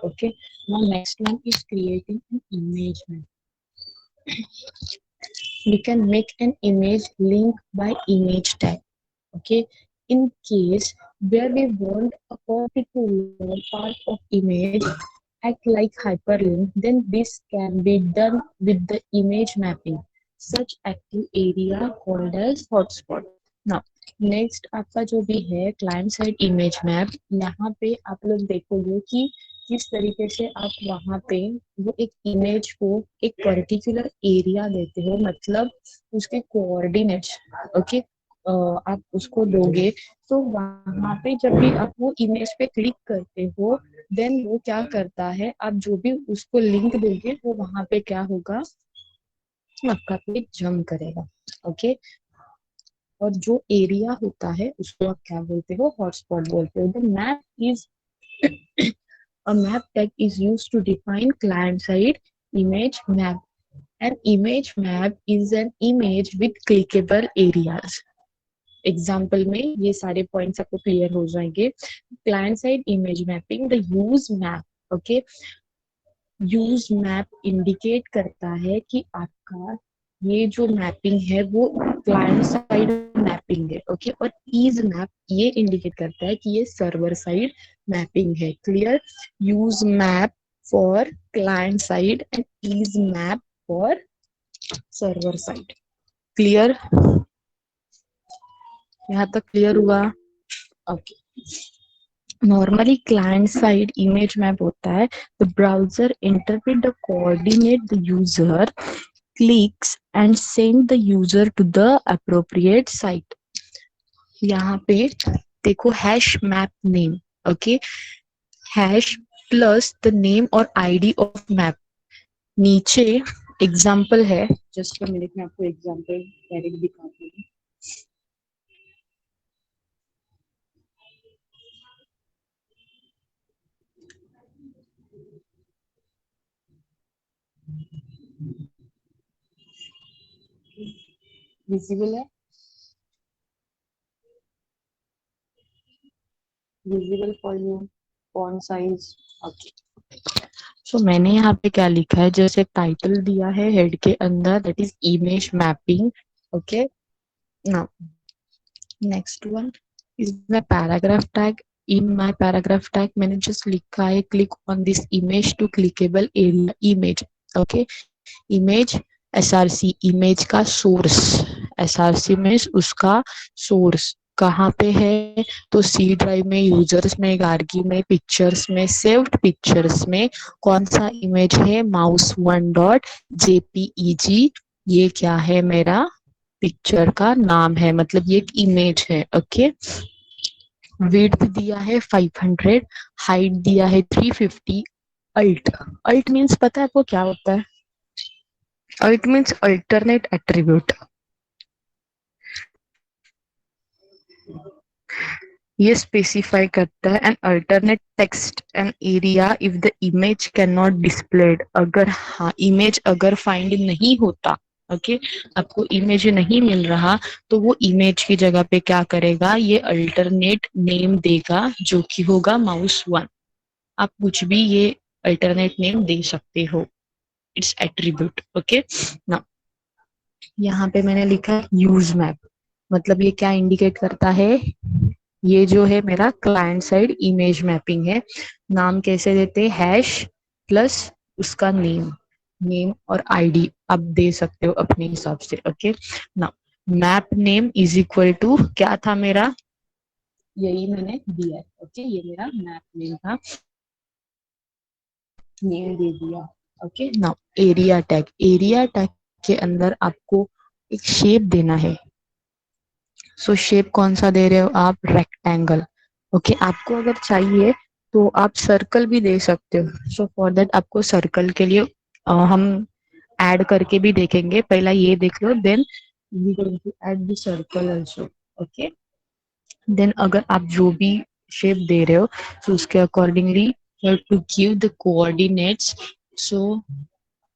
Okay, now next one is creating an image map. We can make an image link by image tag. Okay, in case where we want a particular part of image act like hyperlink, then this can be done with the image mapping. Such active area called as hotspot. Now next आपका जो भी है client side image map, यहाँ पे आप लोग देखोगे कि किस तरीके से आप वहां पे वो एक इमेज को एक पर्टिकुलर एरिया देते हो, मतलब उसके कोऑर्डिनेट्स। ओके, आप उसको दोगे तो वहां पे जब भी आप वो इमेज पे क्लिक करते हो, देन वो क्या करता है, आप जो भी उसको लिंक दोगे वो वहां पे क्या होगा, आपका पेज जंप करेगा। ओके, और जो एरिया होता है उसको आप क्या बोलते हो, हॉटस्पॉट बोलते हो। The map is a map tag is used to define client side image map. An image map is an image with clickable areas. Example में ये सारे पॉइंट्स आपको क्लियर हो जाएंगे। Client side image mapping, the use map. Okay, use map indicate करता है कि आपका ये जो मैपिंग है वो क्लाइंट साइड मैपिंग है। ओके, और ईज मैप ये इंडिकेट करता है कि ये सर्वर साइड मैपिंग है। Clear? Use map for client side and is map for server side. Clear? यहाँ तक क्लियर हुआ? Okay, normally client side image map होता है the browser interpret the coordinate the user clicks and send the user to the appropriate site. यहाँ पे देखो hash map name. Okay, hash plus the name और ID of map. नीचे example है, just a minute में आपको example direct दिखाती हूँ। विजिबल है? Visible for you? Font size? Okay, so मैंने यहाँ पे क्या लिखा है, जैसे टाइटल दिया है हेड के अंदर, that is image mapping. Okay, now next one is my paragraph tag. In my paragraph tag मैंने जस्ट लिखा है click on this image to clickable area image. Okay, image SRC, image का source, SRC में उसका source कहाँ पे है, तो सी ड्राइव में, यूजर्स में, गार्गी में, पिक्चर्स में, सेव्ड पिक्चर्स में कौन सा इमेज है, माउस वन डॉट जेपीईजी। ये क्या है, मेरा पिक्चर का नाम है, मतलब ये एक इमेज है। ओके, विड्थ दिया है 500, हाइट दिया है 350। अल्ट, अल्ट मीन्स पता है आपको क्या होता है? Alt means alternate attribute. ये स्पेसिफाई करता है an alternate text an area if the image can not displayed. अगर हाँ, इमेज अगर फाइंड नहीं होता, ओके, आपको इमेज नहीं मिल रहा, तो वो इमेज की जगह पे क्या करेगा, ये अल्टरनेट नेम देगा जो कि होगा माउस वन। आप कुछ भी ये अल्टरनेट नेम दे सकते हो, इट्स एट्रीब्यूट। ओके, ना यहाँ पे मैंने लिखा है यूज मैप, मतलब ये क्या इंडिकेट करता है, ये जो है मेरा क्लाइंट साइड इमेज मैपिंग है। नाम कैसे देते हैं, हैश प्लस उसका नेम, नेम और आईडी आप दे सकते हो अपने हिसाब से। ओके, ना map name is equal to क्या था मेरा, यही मैंने दिया है। ओके, ये मेरा मैप नेम था, नेम दे दिया। ओके, ना एरिया टैग, एरिया टैग के अंदर आपको एक शेप देना है। सो शेप कौन सा दे रहे हो आप, रेक्टेंगल। ओके, आपको अगर चाहिए तो आप सर्कल भी दे सकते हो। सो फॉर दैट आपको सर्कल के लिए हम ऐड करके भी देखेंगे, पहला ये देख लो, then we going to add the circle also. Okay, then अगर आप जो भी शेप दे रहे हो, तो उसके accordingly you have to give the coordinates. So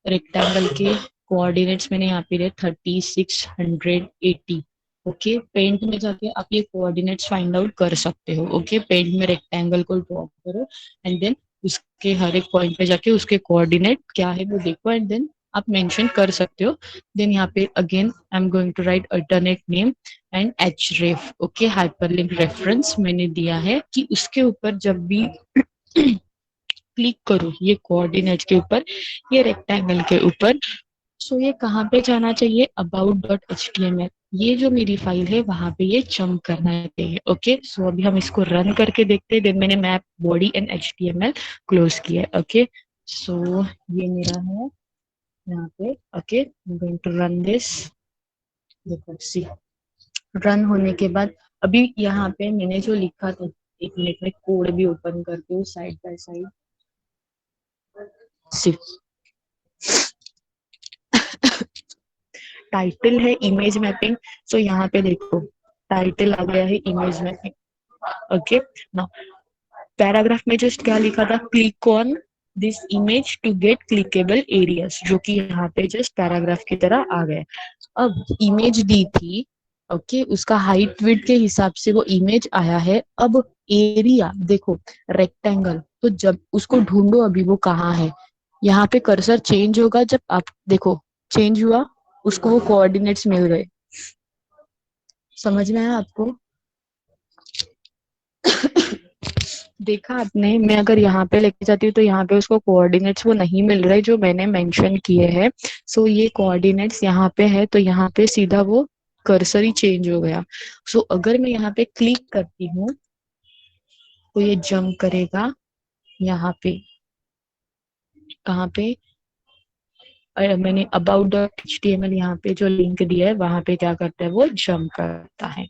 rectangle के कोऑर्डिनेट्स मैंने यहाँ पे दिए 3680। ओके, पेंट में जाके आप ये कोऑर्डिनेट्स फाइंड आउट कर सकते हो। ओके, पेंट में रेक्टेंगल को ड्रॉ करो एंड देन उसके हर एक पॉइंट पे जाके उसके कोऑर्डिनेट क्या है वो देखो एंड देन आप मेंशन कर सकते हो। देन यहाँ पे again I am going to write alternate name and H ref, okay, hyperlink reference मैंने दिया है कि उसके ऊपर जब भी क्लिक करो ये कोऑर्डिनेट के ऊपर, ये रेक्टेंगल के ऊपर, सो ये कहाँ पे जाना चाहिए, about.html, ये जो मेरी फाइल है वहां पे ये जंप करना चाहिए। ओके, सो अभी हम इसको रन करके देखते हैं। देन मैंने map body and HTML close किया है। ओके, सो ये मेरा है यहाँ पे। Okay, going to run this. देखो सी, रन होने के बाद अभी यहाँ पे मैंने जो लिखा था, एक मिनट में कोड भी ओपन करती हूँ side by side. See, title है इमेज मैपिंग, सो यहाँ पे देखो टाइटल आ गया है image mapping. Okay, now paragraph में जस्ट क्या लिखा था, click on this image to get clickable areas, जो कि यहाँ पे जस्ट पैराग्राफ की तरह आ गया। अब इमेज दी थी, ओके, उसका हाइट विड्थ के हिसाब से वो इमेज आया है। अब एरिया देखो, रेक्टेंगल, तो जब उसको ढूंढो अभी वो कहाँ है, यहाँ पे कर्सर चेंज होगा जब आप देखो चेंज हुआ, उसको वो कोऑर्डिनेट्स मिल गए। समझ में आया आपको? देखा आपने, मैं अगर यहाँ पे लेके जाती हूँ तो यहाँ पे उसको कोऑर्डिनेट्स वो नहीं मिल रहे जो मैंने मेंशन किए हैं। सो ये कोऑर्डिनेट्स यहाँ पे है तो यहाँ पे सीधा वो कर्सर ही चेंज हो गया। सो अगर मैं यहाँ पे क्लिक करती हूँ तो ये जंप करेगा यहाँ पे, कहाँ पे, मैंने about.html यहाँ पे जो लिंक दिया है वहां पे क्या करता है वो जंप करता है।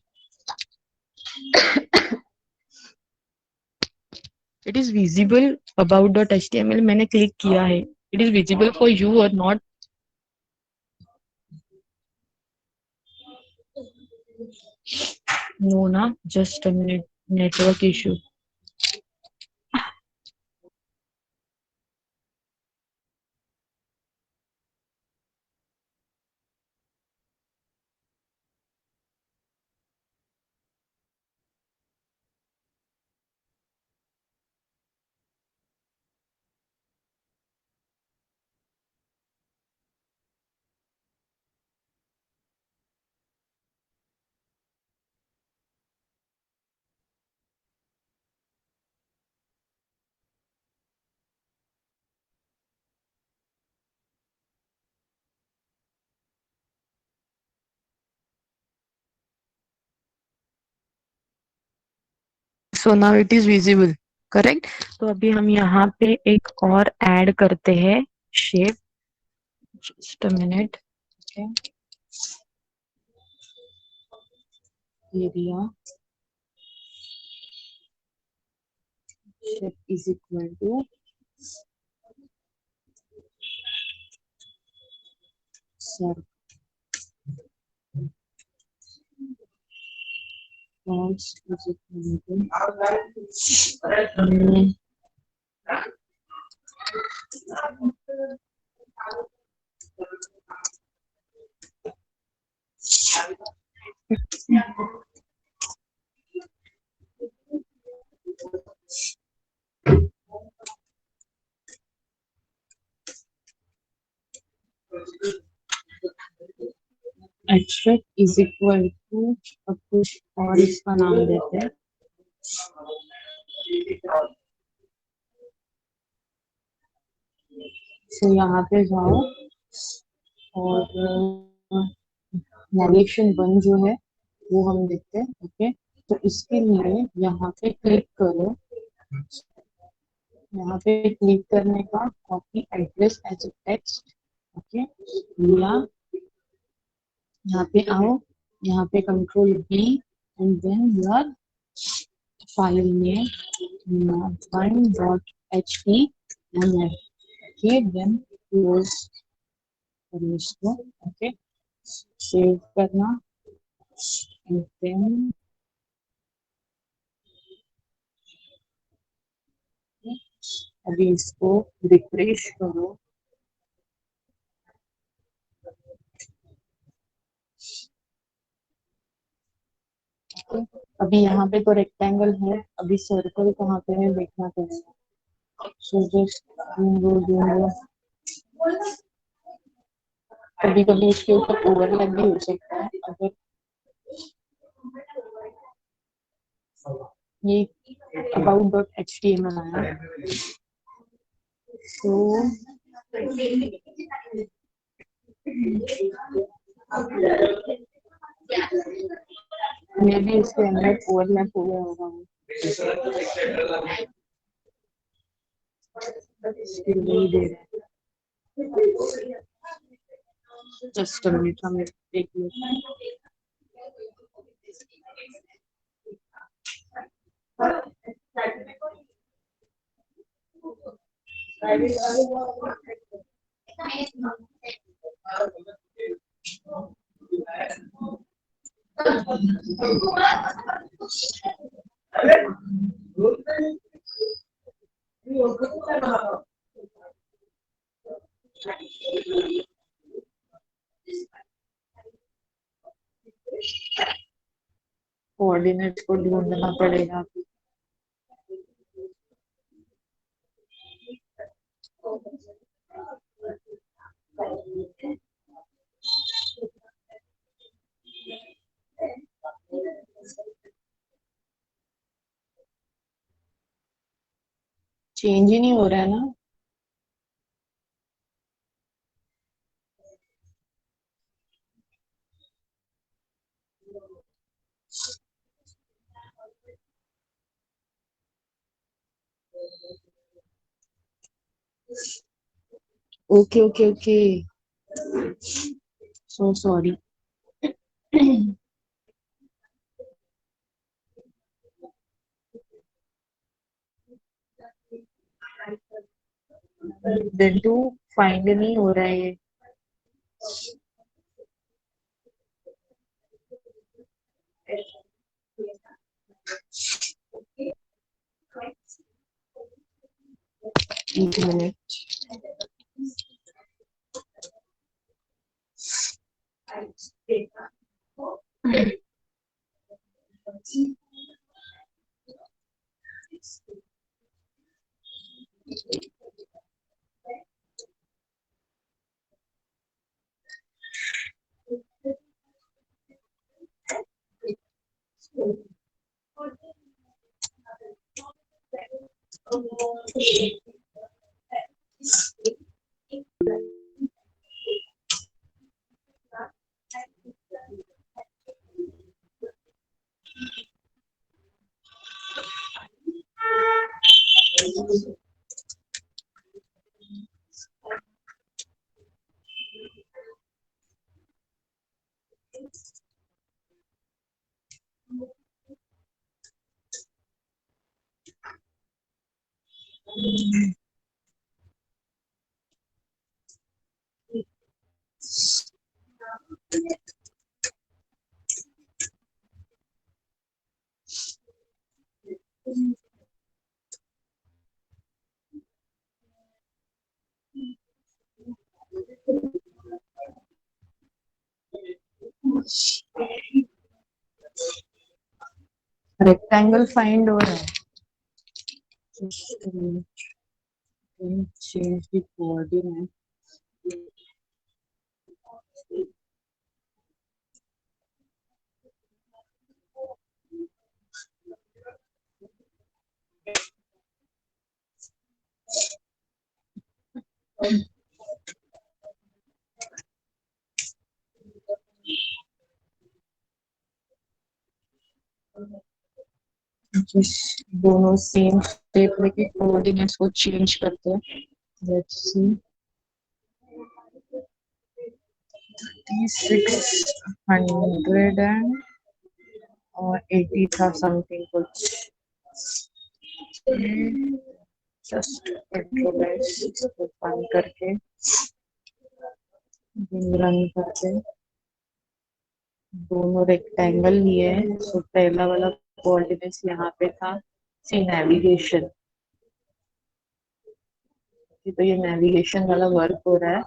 इट इज विजिबल about.html मैंने क्लिक किया है, it is visible for you और नॉट? नो ना, just a minute, network issue. So now it is visible, correct. तो अभी हम यहाँ पे एक और ऐड करते हैं shape, just a minute. Okay, area shape is equal to circle is equal to extract is equal to, अब कुछ और इसका नाम देते हैं। तो यहाँ पे जाओ और नेविगेशन वन जो है वो हम देखते हैं। ओके, तो इसके लिए यहाँ पे क्लिक करो, यहाँ पे क्लिक करने का copy address as a text. Okay, या यहाँ पे आओ, यहाँ पे control B and then your file name 1.html। Okay, then close करो इसको। ओके, सेव करना एंड देन अभी इसको रिफ्रेश करो। अभी यहाँ पे तो रेक्टेंगल है, अभी सर्कल कहाँ पे है देखना पड़ेगा। सो जस्ट ढूंढो। कभी कभी उसके ऊपर ओवरलैप भी हो सकता है अगर ये about.html आया तो मे भी इसके अंदर ओवरलैप हो गया होगा स्टिल नहीं दे रहा जस्ट अ मिनट हमें देख लेते कोऑर्डिनेट्स को ढूंढना पड़ेगा चेंज ही नहीं हो रहा है ना okay okay okay so sorry बिंदु फाइंड नहीं हो रहा है ये एक मिनट रेक्टेंगल फाइंड हो रहा है चेंज द कोऑर्डिनेट दोनों सेम स्टेप लेके कोऑर्डिनेट्स को चेंज करते हैं लेट्स सी 600 एंड और 80 था समथिंग कुछ जस्ट कंट्रोल इसको बंद करके रन करके दोनों रेक्टेंगल लिए हैं तो पहला वाला कोऑर्डिनेट्स यहाँ पे था सी नेविगेशन तो ये नेविगेशन वाला वर्क हो रहा है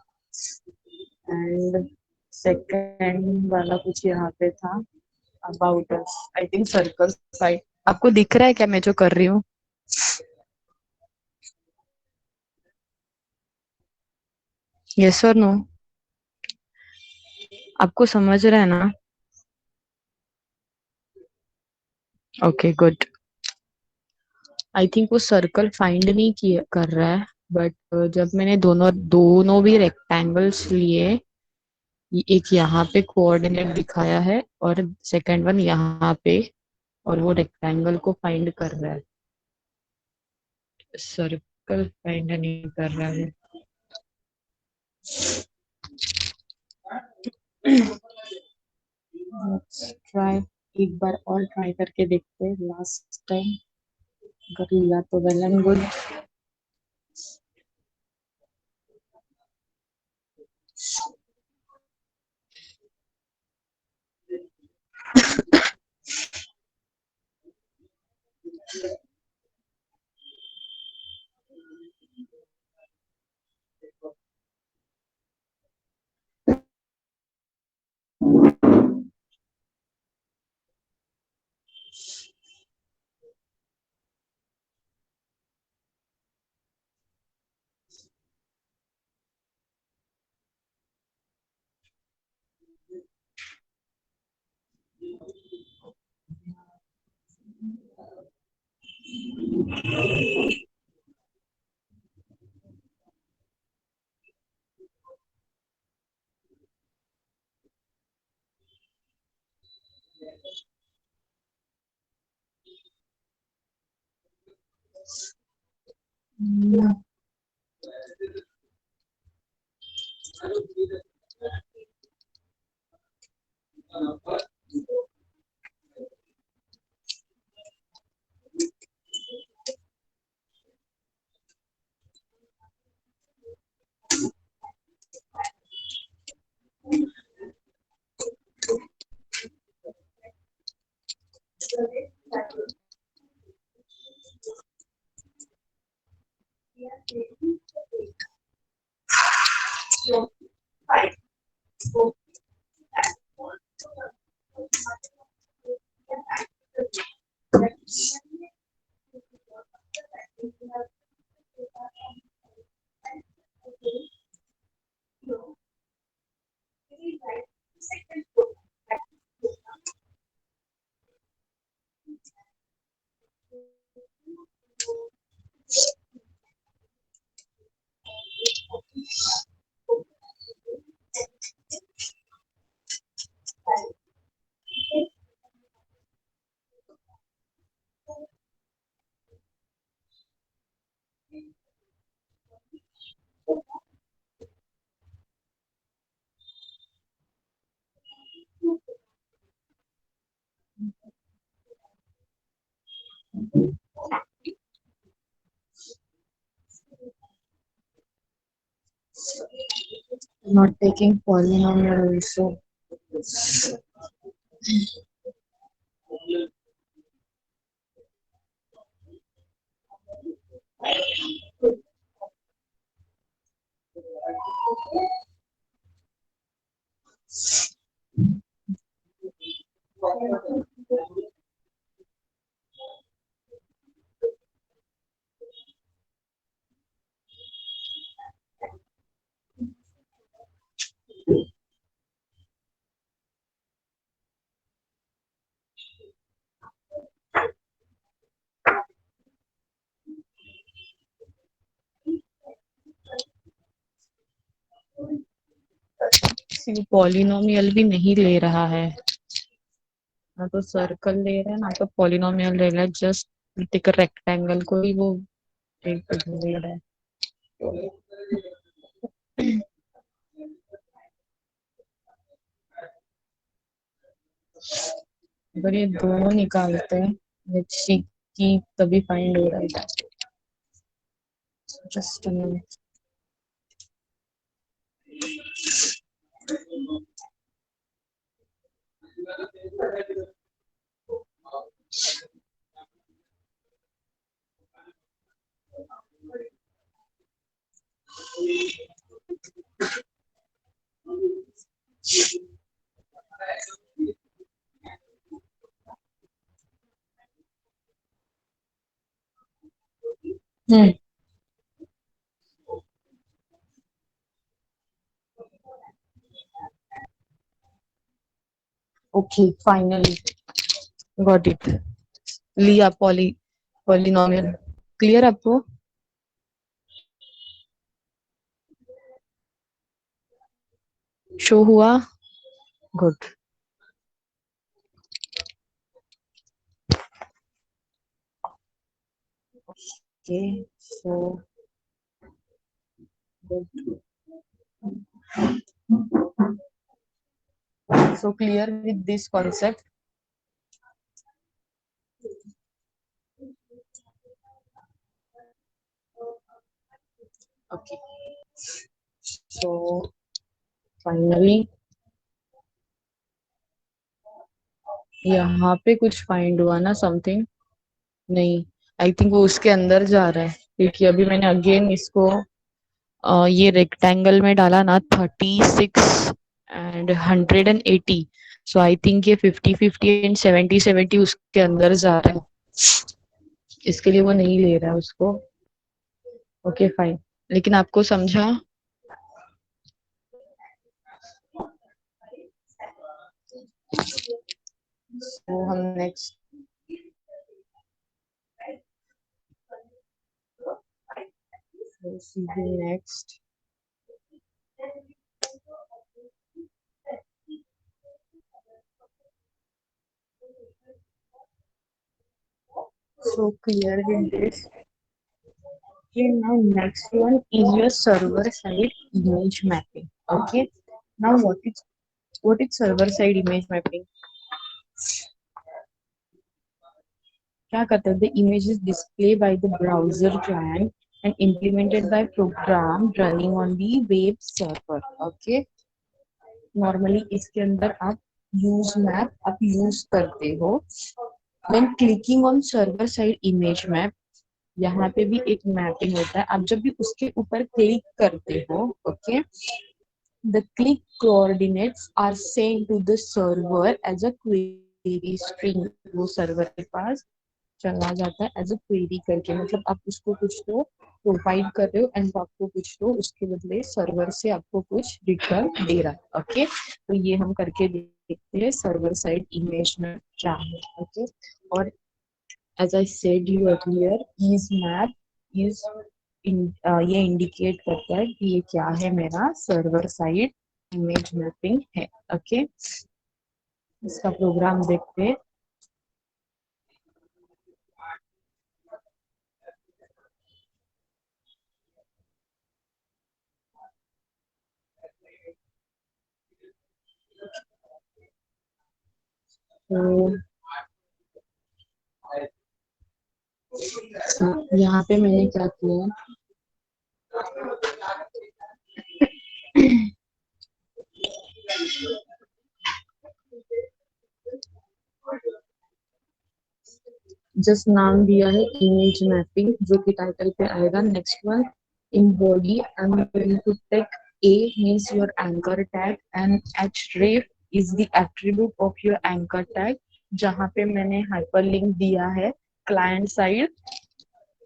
एंड सेकंड वाला कुछ यहाँ पे था about us I think circle side आपको दिख रहा है क्या मैं जो कर रही हूँ यस और नो? आपको समझ रहा है ना? Okay good. आई थिंक वो सर्कल फाइंड नहीं किया कर रहा है, बट जब मैंने दोनों दोनों भी रेक्टेंगल्स लिए, एक यहाँ पे कोऑर्डिनेट दिखाया है और सेकंड वन यहाँ पे, और वो रेक्टेंगल को फाइंड कर रहा है, सर्कल फाइंड नहीं कर रहा है। लेट्स ट्राई, एक बार और ट्राई करके देखते हैं, लास्ट टाइम कर लिया तो well and good. Not taking polynomial also. Polynomial भी नहीं ले रहा है, ना तो सर्कल ले रहा है ना तो पॉलिनोमियल ले रहा है, जस्ट एक रेक्टेंगल को ही वो एक ले रहा है। अगर ये दोनों निकालते हैं, लेट्स सी कि तभी फाइंड हो रहा है। Just a minute. Hmm. Okay finally got it, लिया पॉलिनोमियल। क्लियर आपको? शो हुआ? Good. Okay so clear with this concept? Okay so finally यहाँ पे कुछ फाइंड हुआ ना समथिंग? नहीं, आई थिंक वो उसके अंदर जा रहा है, क्योंकि अभी मैंने अगेन इसको ये रेक्टेंगल में डाला ना, 36 एंड 180। सो आई थिंक ये 50-50 एंड 70-70 उसके अंदर जा रहा है, इसके लिए वो नहीं ले रहा है उसको। ओके फाइन, लेकिन आपको समझा? तो हम next next so clear with this. Okay, now next one is your server side image mapping. Okay, now what is server side image mapping? क्या करते हैं? The image is displayed by the browser client and implemented by program running on the web server. Okay, normally इसके अंदर आप use map आप use करते हो when clicking on server side image map। यहाँ पे भी एक मैपिंग होता है, आप जब भी उसके ऊपर क्लिक करते हो, okay, the click coordinates are send to the server as a query string. वो सर्वर के पास चला जाता है एज अ क्वेरी करके, मतलब आप उसको कुछ तो प्रोवाइड कर रहे हो एंड आपको कुछ तो उसके बदले सर्वर से आपको कुछ रिटर्न दे रहा है। ओके, तो ये हम करके देखते हैं सर्वर साइड इमेज में क्या है। ओके, और as I said you earlier, ease map is ये इंडिकेट करता है कि ये क्या है, मेरा सर्वर साइड इमेज मैपिंग है। ओके, इसका प्रोग्राम देखते हैं। तो यहाँ पे मैंने क्या किया, जस्ट नाम दिया है इमेज मैपिंग, जो कि टाइटल पे आएगा। Next one, in body I am going to take a means your anchor tag and href is the attribute of your anchor tag, जहाँ पे मैंने हाइपरलिंक दिया है क्लाइंट साइड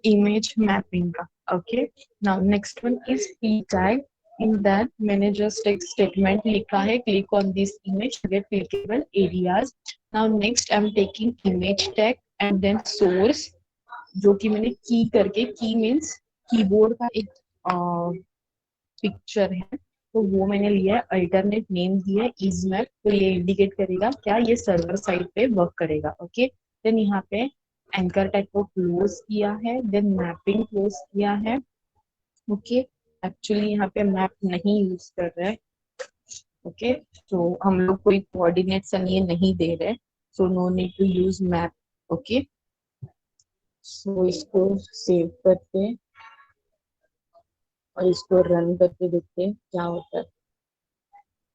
इमेज मैपिंग का। Okay, now next one is p tag. In that मैंने just एक statement लिखा है, click on this image to get clickable areas. Now next I am taking image tag and then source, जो कि मैंने की करके, की मीन्स कीबोर्ड का एक पिक्चर है, तो वो मैंने लिया है, अल्टरनेट नेम दिया है इजमैप, तो ये इंडिकेट करेगा क्या ये सर्वर साइड पे वर्क करेगा। ओके, देन यहाँ पे एंकर टैग को क्लोज किया है, देन मैपिंग क्लोज किया है। ओके, एक्चुअली यहाँ पे मैप नहीं यूज कर रहे हैं। ओके, तो हम लोग कोई कोऑर्डिनेट्स ये नहीं दे रहे, so no need to use map. Okay, so इसको सेव करते हैं और इसको रन करके देखते हैं क्या होता है।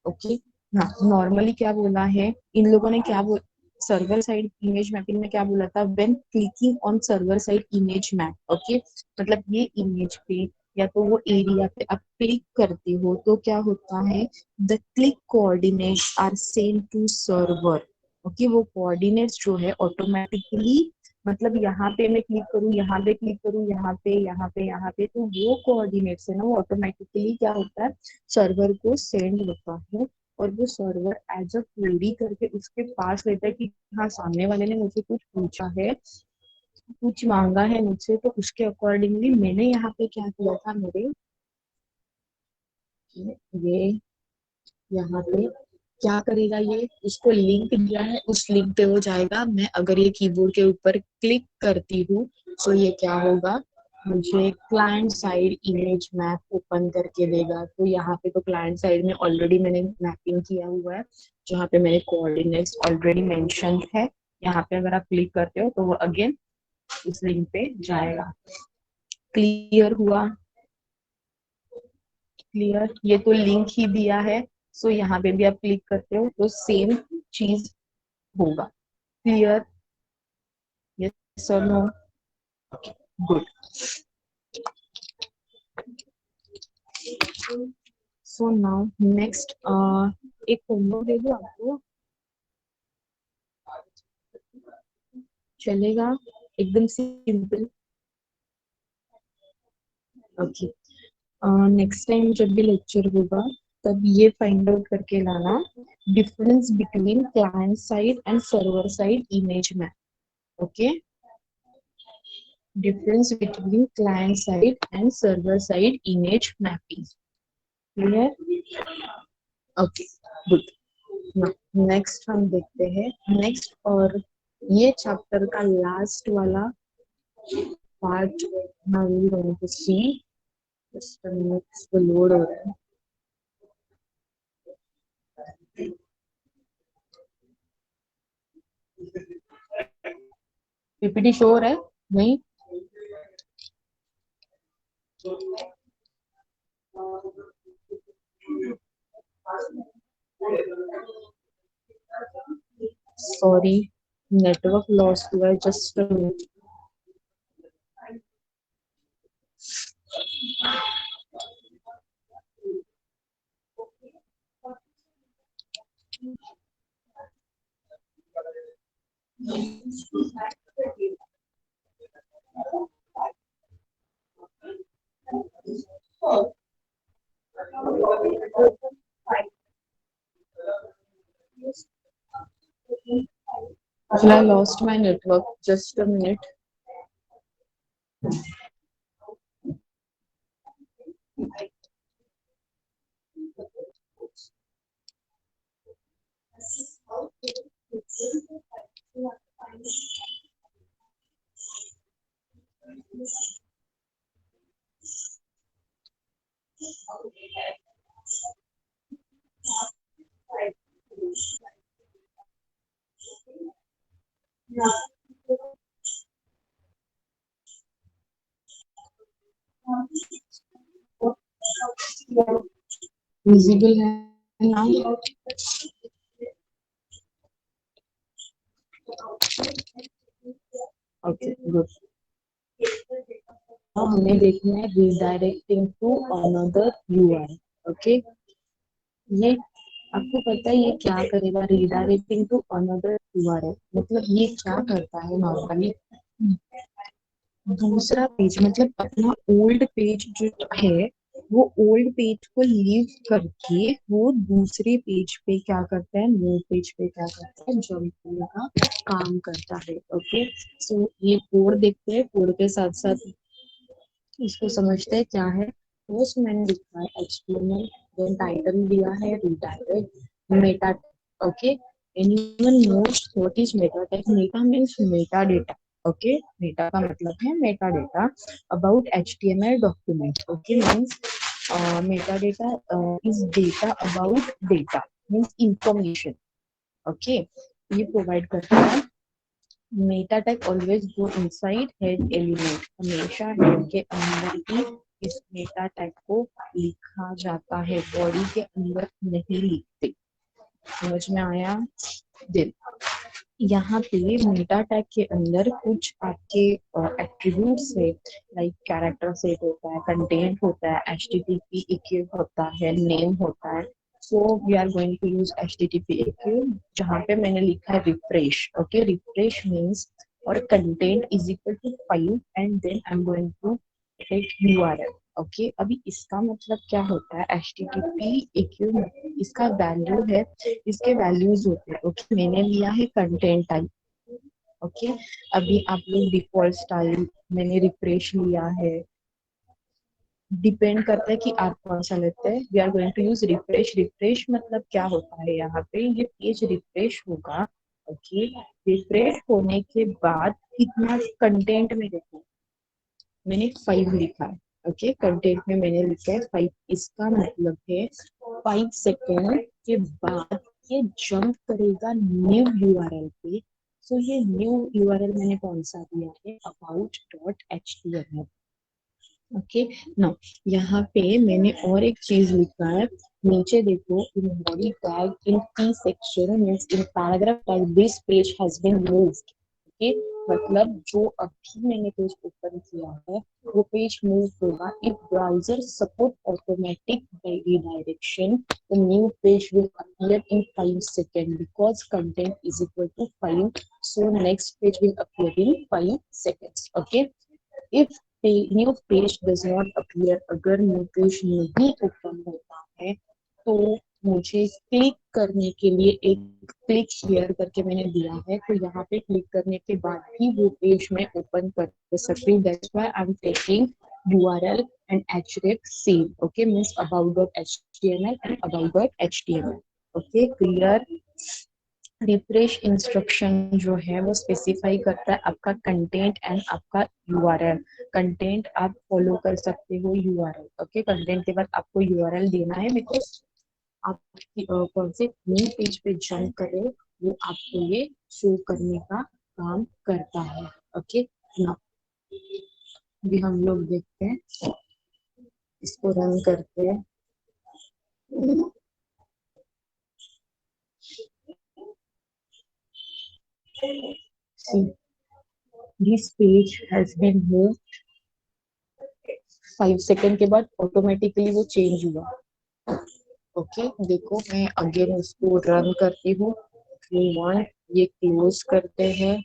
ओके, नॉर्मली क्या बोला है इन लोगों ने, क्या बोल, सर्वर साइड इमेज मैपिंग में क्या बोला था, when clicking on server side image map. Okay, मतलब ये इमेज पे या तो वो एरिया पे आप क्लिक करते हो तो क्या होता है, the click coordinates are send to server. Okay, वो कोऑर्डिनेट्स जो है ऑटोमेटिकली, मतलब यहाँ पे मैं क्लिक करूँ, यहाँ पे क्लिक करूँ, यहाँ पे, यहाँ पे, यहाँ पे, तो वो कोऑर्डिनेट्स है ना, वो ऑटोमेटिकली क्या होता है, सर्वर को सेंड होता है। और वो सर्वर एज अ क्वेरी करके उसके पास लेता है कि हाँ सामने वाले ने मुझे कुछ पूछा है, कुछ मांगा है मुझसे, तो उसके अकॉर्डिंगली मैंने यहाँ पे क्या किया था, मेरे ये यहाँ पे क्या करेगा, ये उसको लिंक दिया है, उस लिंक पे वो जाएगा। मैं अगर ये कीबोर्ड के ऊपर क्लिक करती हूँ तो ये क्या होगा, मुझे client side image map open करके देगा। तो यहाँ पे तो क्लाइंट साइड में ऑलरेडी मैंने मैपिंग किया हुआ है, जहाँ पे मैंने कोऑर्डिनेट्स ऑलरेडी मेंशन है। यहाँ पे अगर आप क्लिक करते हो तो वो अगेन इस लिंक पे जाएगा। क्लियर हुआ? क्लियर, ये तो लिंक ही दिया है। सो यहाँ पे भी आप क्लिक करते हो तो सेम चीज होगा। क्लियर? यस और no? Good. So now next, एक होमवर्क दे दो आपको, चलेगा? एकदम सिंपल। ओके, नेक्स्ट टाइम जब भी लेक्चर होगा तब ये फाइंड आउट करके लाना, difference between client side and server side image map. Okay, difference between client side and server side image mapping. Clear? Okay, good. Now, next हम देखते हैं नेक्स्ट, और ये चैप्टर का लास्ट वाला part. now we going to see, just a minute, इसको load हो रहा है। पीपीटी शो हो रहा है? नहीं? सॉरी, नेटवर्क लॉस हुआ है, just a minute. I lost my network, just a minute. Visible है ना? Okay, good. हमें देखना है redirecting to another URL. Okay, ये आपको पता है ये क्या करेगा, रीडायरेक्टिंग टू अनदर यूआरएल मतलब ये क्या करता है नॉर्मली, दूसरा पेज मतलब अपना ओल्ड पेज जो है, वो ओल्ड पेज को लीव करके वो दूसरे पेज पे क्या करता है, न्यू पेज पे क्या करता है, जंप करने का काम करता है। ओके, सो ये कोड देखते हैं, कोड के साथ साथ इसको समझते हैं क्या है। फर्स्ट मैंने लिखा है एचटीएमएल, देन टाइटल दिया है redirect Meta. Okay, anyone knows what is Meta tag? Meta means Meta data. Okay, Meta का मतलब है Meta data about HTML document. Okay, means Meta data is data about data, means information. Okay, ये provide करता है। Meta tag always go inside head element, हमेशा head के अंदर ही इस मेटा टैग को लिखा जाता है, बॉडी के अंदर नहीं लिखते। समझ में आया? देन यहाँ पे मेटा टैग के अंदर कुछ आपके एट्रीब्यूट्स है, लाइक कैरेक्टर सेट होता है, कंटेंट होता है, एचटीटीपी इक्यू होता है, नेम होता है। So we are going to use HTTP equiv, जहाँ पे मैंने लिखा है रिफ्रेश। ओके, रिफ्रेश मीन्स और content is equal to 5 and then I am going to take URL. Okay अभी इसका मतलब क्या होता है, HTTP एक इसका वैल्यू है, इसके वैल्यूज होते हैं। ओके मैंने लिया है कंटेंट टाइप। ओके अभी आप लोग डिफॉल्ट स्टाइल, मैंने रिफ्रेश लिया है, डिपेंड करता है कि आप कौन सा लेते हैं। We are going to use refresh. Refresh मतलब क्या होता है, यहाँ पे ये पेज रिफ्रेश होगा। ओके रिफ्रेश होने के बाद कितना कंटेंट में देखो, मैंने 5 लिखा है। ओके कंटेंट में मैंने लिखा है 5, इसका मतलब है 5 सेकेंड के बाद ये जंप करेगा न्यू यूआरएल पे। सो ये न्यू यूआरएल मैंने कौन सा दिया है, about.html। ओके ना, यहाँ पे मैंने और एक चीज लिखा है, नीचे देखो, इन बॉडी टैग इन की section means in paragraph tag this page has been moved. Okay मतलब जो अभी मैंने पेज ओपन किया है वो पेज मूव होगा if browser support automatic redirection, the new page will appear in 5 seconds because content is equal to 5, so next page will appear in 5 seconds. Okay if new page does not appear, अगर new page नहीं open होता है तो मुझे click करने के लिए एक क्लिक शेयर करके मैंने दिया है, तो यहाँ पे क्लिक करने के बाद ही वो पेज में ओपन कर सकती हूँ। That's why I am taking URL and href same. Okay means about.html and about.html. Okay clear। Refresh instruction जो है वो स्पेसिफाई करता है आपका कंटेंट एंड आपका यूआरएल। कंटेंट आप फॉलो कर सकते हो यूआरएल। ओके कंटेंट के बाद आपको यूआरएल देना है बिकॉज आप कौन से न्यू पेज पे जंप करें वो आपको ये शो करने का काम करता है। ओके ना, अभी हम लोग देखते हैं, इसको रन करते हैं। See, this page has been moved। 5 second के बाद ऑटोमेटिकली वो चेंज हुआ। ओके देखो मैं अगेन इसको रन करती हूँ। ये क्लोज करते हैं,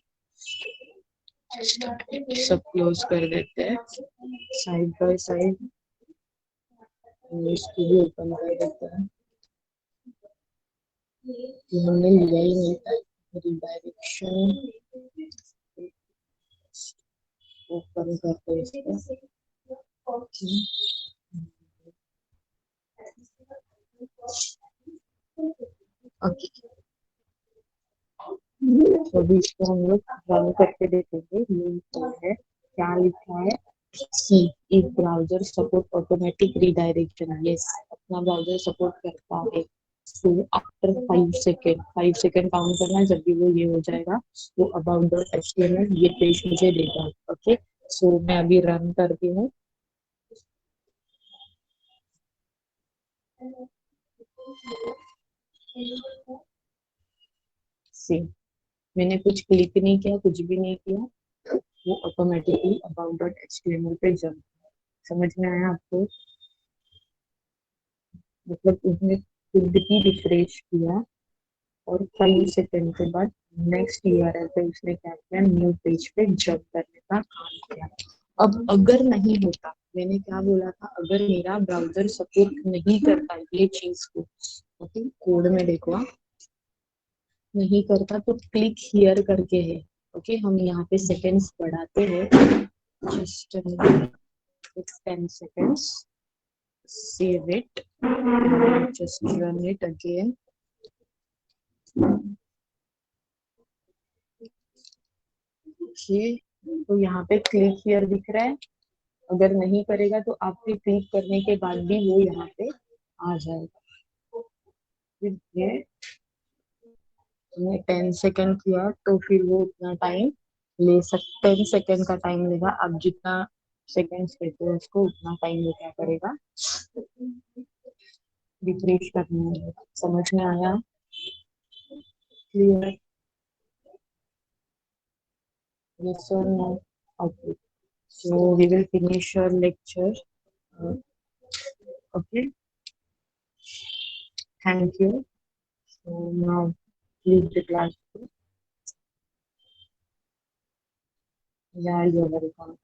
सब क्लोज कर देते हैं साइड बाय साइड, इसको भी ओपन कर देते हैं। ये हमने लिया ही नहीं था, रिडायरेक्शन ओपन करते हैं इसको। ओके तो अभी इसको हम लोग रन करके देखेंगे। ये है क्या लिखा है, see if browser support automatic redirection, yes अपना ब्राउजर सपोर्ट करता है। So after 5 second, 5 second count करना है, जब भी वो ये हो जाएगा वो about.html ये पेज मुझे देगा। ओके सो मैं अभी रन करती हूँ। सी मैंने कुछ क्लिक नहीं किया, कुछ भी नहीं किया, वो ऑटोमेटिकली about.html पे जंप। समझ में आया आपको, मतलब उसने खुद ही रिफ्रेश किया और 5 सेकेंड के बाद नेक्स्ट यूआरएल पे उसने क्या किया, न्यू पेज पे जंप करने का काम किया। अब अगर नहीं होता, मैंने क्या बोला था, अगर मेरा ब्राउजर सपोर्ट नहीं करता ये चीज को, ओके कोड में देखो आप, नहीं करता तो क्लिक हियर करके है। ओके हम यहाँ पे सेकेंड्स बढ़ाते हैं, just 10 seconds, save it, just run it again। Okay तो यहाँ पे क्लिक हियर दिख रहा है, अगर नहीं करेगा तो आपके क्लिक करने के बाद भी वो यहाँ पे आ जाएगा। फिर ये हमने 10 सेकेंड किया तो फिर वो उतना टाइम ले सकते, 10 सेकेंड का टाइम लेगा। आप जितना सेकेंड्स लेते हो उसको उतना टाइम वो क्या करेगा, रिफ्रेश करने में। समझ में आया, clear, yes or no? Okay, so we will finish our lecture। Okay, thank you। So now leave the class। Yeah, you're welcome।